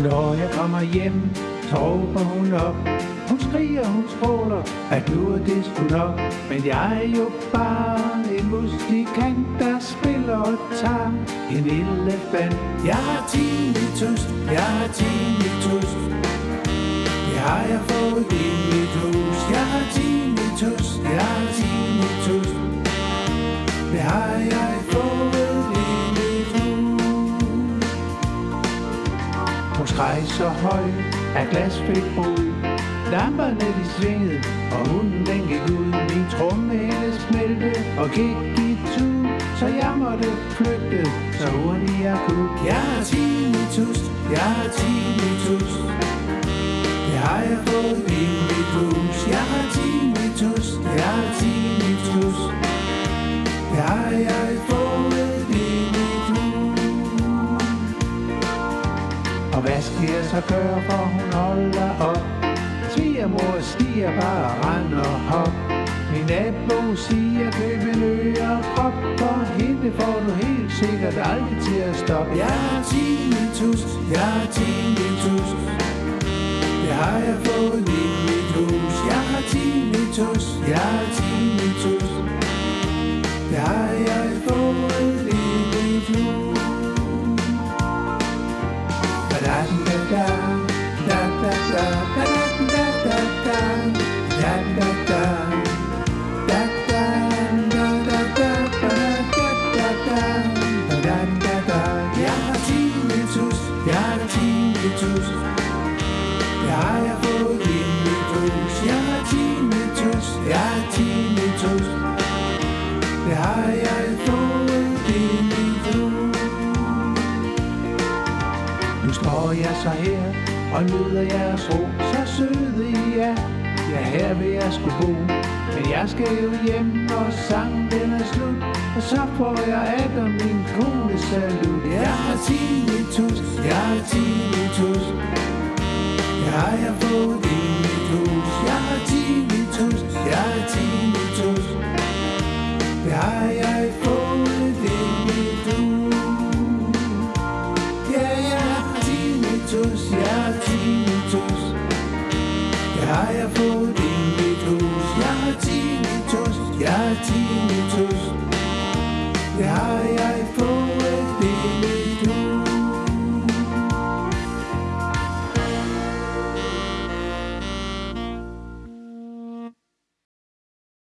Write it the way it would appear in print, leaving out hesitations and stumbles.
Når jeg kommer hjem, så råber hun op. Hun skriger, hun skråler, at nu er det sgu nok. Men jeg er jo bare en musikant, der spiller og tager en elefant. Jeg har tinnitus, jeg har tinnitus. Det har jeg fået i mit hus. Jeg har tinnitus, jeg har tinnitus. Det har jeg fået i mit hus. Hun skreg så højt, at glas fik brud. Lamperne de svingede, og hunden den gik ud. Min trommehælde smelte og gik i tu, så jeg måtte flygte, så hurtigt jeg kunne. Jeg har tinnitus, jeg har tinnitus. Det har jeg fået i mit hus. Jeg har tinnitus, jeg har tinnitus. Det har jeg fået i mit hus. Og hvad skal jeg så gøre, for hun holder op? Svigermor stiger bare, render hop. Min nabo siger, køb en øreprop. For hende får du helt sikkert aldrig til at stoppe. Jeg har tinnitus, jeg har tinnitus. Det har jeg fået i mit hus. Jeg har tinnitus, jeg har tinnitus. Det har jeg fået i mit hus. Da-da-da-da, da-da-da-da. Jeg har tinnitus, jeg har tinnitus. Det har jeg fået i mit hus. Jeg har tinnitus, jeg har tinnitus. Det har jeg fået i mit hus. Nu står jeg så her og nyder jeres ro. Så søde I er, ja her vil jeg sgu bo. Men jeg skal jo hjem, når sangen den er slut. Og så får jeg atter min kone salut. Jeg har tinnitus, jeg har tinnitus. Det har jeg fået i mit hus. Jeg har tinnitus.